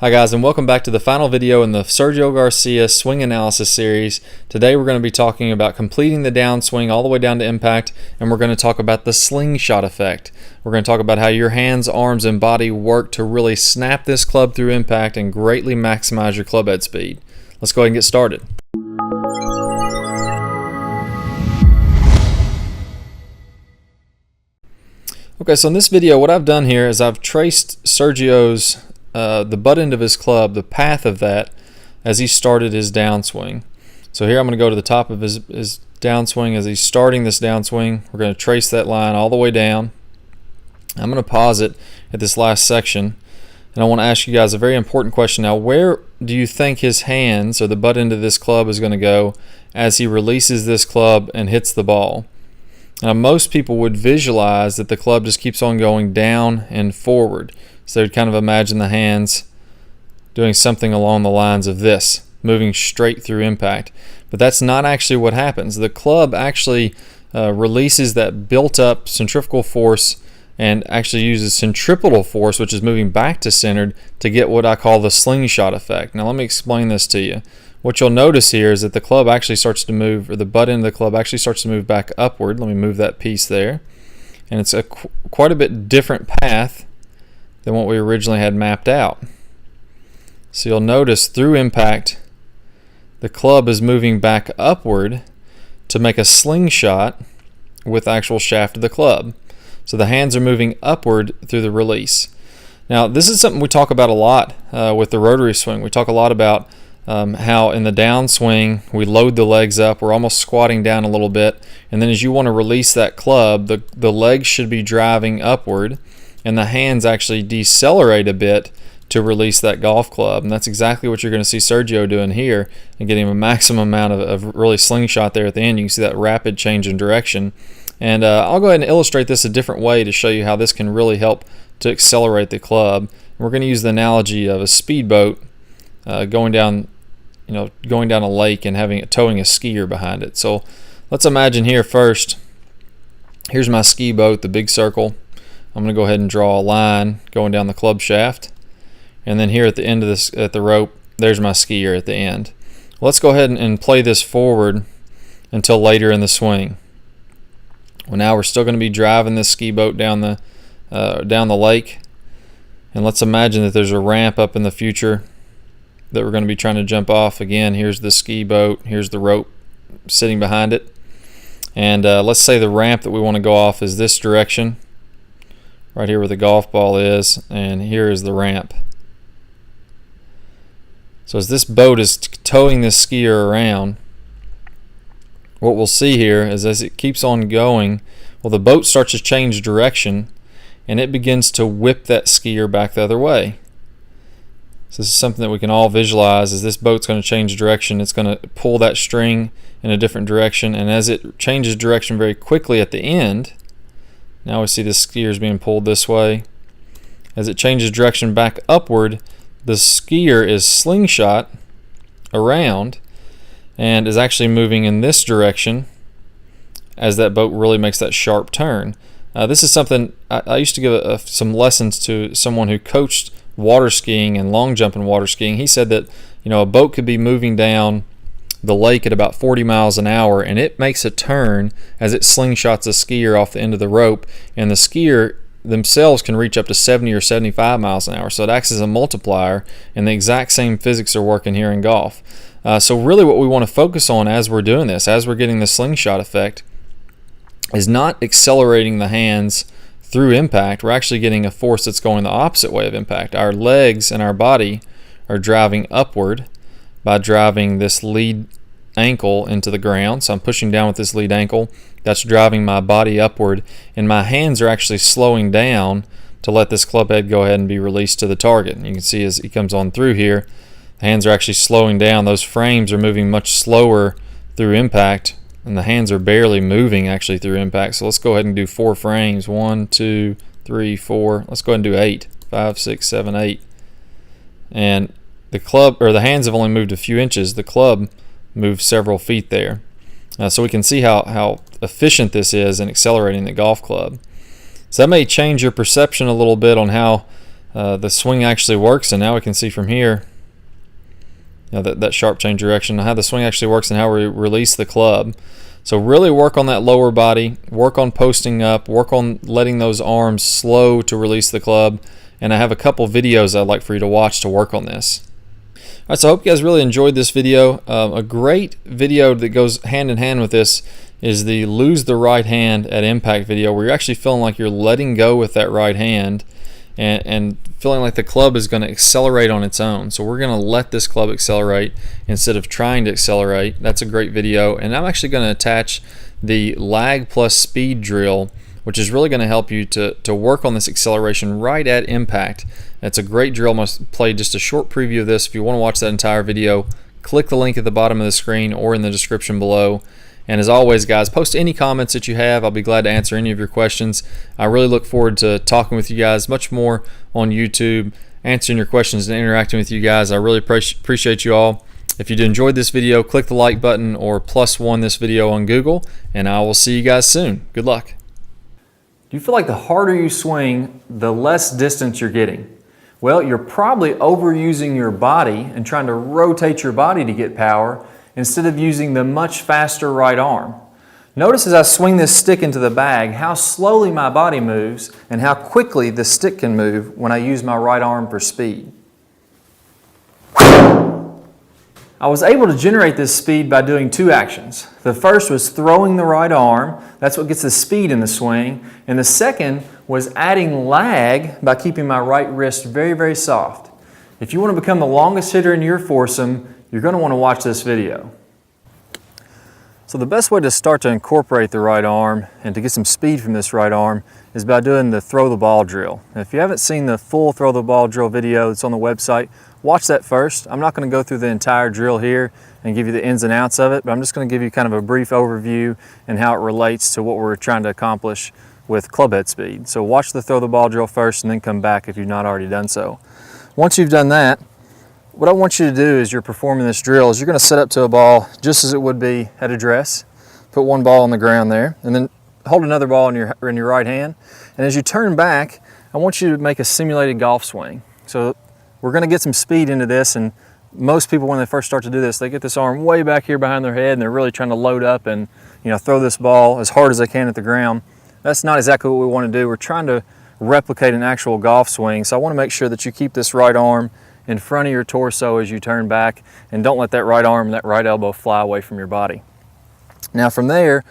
Hi guys, and welcome back to the final video in the Sergio Garcia swing analysis series. Today we're going to be talking about completing the downswing all the way down to impact, and we're going to talk about the slingshot effect. We're going to talk about how your hands, arms, and body work to really snap this club through impact and greatly maximize your club head speed. Let's go ahead and get started. Okay, so in this video what I've done here is I've traced Sergio's the butt end of his club, the path of that as he started his downswing. So here I'm going to go to the top of his downswing as he's starting this downswing. We're going to trace that line all the way down. I'm going to pause it at this last section, and I want to ask you guys a very important question. Now, where do you think his hands or the butt end of this club is going to go as he releases this club and hits the ball? Now, most people would visualize that the club just keeps on going down and forward. So they'd kind of imagine the hands doing something along the lines of this, moving straight through impact. But that's not actually what happens. The club actually releases that built-up centrifugal force and actually uses centripetal force, which is moving back to centered, to get what I call the slingshot effect. Now let me explain this to you. What you'll notice here is that the club actually starts to move, or the butt end of the club actually starts to move back upward. Let me move that piece there. And it's quite a bit different path than what we originally had mapped out. So you'll notice through impact the club is moving back upward to make a slingshot with the actual shaft of the club. So the hands are moving upward through the release. Now this is something we talk about a lot with the rotary swing. We talk a lot about how in the downswing we load the legs up, we're almost squatting down a little bit, and then as you want to release that club, the legs should be driving upward and the hands actually decelerate a bit to release that golf club. And that's exactly what you're going to see Sergio doing here and getting a maximum amount of really slingshot there at the end. You can see that rapid change in direction. And I'll go ahead and illustrate this a different way to show you how this can really help to accelerate the club. We're going to use the analogy of a speedboat going down a lake and towing a skier behind it. So let's imagine here first, here's my ski boat, the big circle. I'm going to go ahead and draw a line going down the club shaft, and then here at the end of this, at the rope, there's my skier at the end. Let's go ahead and play this forward until later in the swing. Well, now we're still going to be driving this ski boat down the lake, and let's imagine that there's a ramp up in the future that we're going to be trying to jump off. Again, here's the ski boat, here's the rope sitting behind it, and let's say the ramp that we want to go off is this direction, right here where the golf ball is, and here is the ramp. So as this boat is towing this skier around, what we'll see here is as it keeps on going, well, the boat starts to change direction and it begins to whip that skier back the other way. So this is something that we can all visualize. As this boat's going to change direction, it's going to pull that string in a different direction, and as it changes direction very quickly at the end, now we see the skier is being pulled this way. As it changes direction back upward, the skier is slingshot around and is actually moving in this direction as that boat really makes that sharp turn. This is something I used to give some lessons to someone who coached water skiing and long jump in water skiing. He said that a boat could be moving down the lake at about 40 miles an hour, and it makes a turn as it slingshots a skier off the end of the rope, and the skier themselves can reach up to 70 or 75 miles an hour. So it acts as a multiplier, and the exact same physics are working here in golf. So really what we want to focus on as we're doing this, as we're getting the slingshot effect, is not accelerating the hands through impact. We're actually getting a force that's going the opposite way of impact. Our legs and our body are driving upward by driving this lead ankle into the ground. So I'm pushing down with this lead ankle. That's driving my body upward, and my hands are actually slowing down to let this club head go ahead and be released to the target. And you can see as he comes on through here, the hands are actually slowing down. Those frames are moving much slower through impact, and the hands are barely moving actually through impact. So let's go ahead and do 4 frames. 1, 2, 3, 4. Let's go ahead and do 8. 5, 6, 7, 8. And the hands have only moved a few inches. The club moved several feet there. So we can see how efficient this is in accelerating the golf club. So that may change your perception a little bit on how the swing actually works, and now we can see from here, that sharp change direction, how the swing actually works and how we release the club. So really work on that lower body, work on posting up, work on letting those arms slow to release the club, and I have a couple videos I'd like for you to watch to work on this. All right, so I hope you guys really enjoyed this video. A great video that goes hand in hand with this is the lose the right hand at impact video, where you're actually feeling like you're letting go with that right hand and feeling like the club is going to accelerate on its own. So we're going to let this club accelerate instead of trying to accelerate. That's a great video, and I'm actually going to attach the lag plus speed drill, which is really going to help you to work on this acceleration right at impact. That's a great drill. I'm going to play just a short preview of this. If you want to watch that entire video, click the link at the bottom of the screen or in the description below. And as always, guys, post any comments that you have. I'll be glad to answer any of your questions. I really look forward to talking with you guys much more on YouTube, answering your questions and interacting with you guys. I really appreciate you all. If you enjoyed this video, click the like button or +1 this video on Google, and I will see you guys soon. Good luck. Do you feel like the harder you swing, the less distance you're getting? Well, you're probably overusing your body and trying to rotate your body to get power instead of using the much faster right arm. Notice as I swing this stick into the bag how slowly my body moves and how quickly the stick can move when I use my right arm for speed. I was able to generate this speed by doing two actions. The first was throwing the right arm. That's what gets the speed in the swing. And the second was adding lag by keeping my right wrist very, very soft. If you want to become the longest hitter in your foursome, you're going to want to watch this video. So the best way to start to incorporate the right arm and to get some speed from this right arm is by doing the throw the ball drill. And if you haven't seen the full throw the ball drill video that's on the website, watch that first. I'm not going to go through the entire drill here and give you the ins and outs of it, but I'm just going to give you kind of a brief overview and how it relates to what we're trying to accomplish with clubhead speed. So watch the throw the ball drill first and then come back if you've not already done so. Once you've done that, what I want you to do as you're performing this drill is you're going to set up to a ball just as it would be at address. Put one ball on the ground there, and then hold another ball in your right hand. And as you turn back, I want you to make a simulated golf swing. So we're going to get some speed into this, and most people when they first start to do this, they get this arm way back here behind their head and they're really trying to load up and throw this ball as hard as they can at the ground. That's not exactly what we want to do. We're trying to replicate an actual golf swing, so I want to make sure that you keep this right arm in front of your torso as you turn back, and don't let that right arm and that right elbow fly away from your body. Now from there,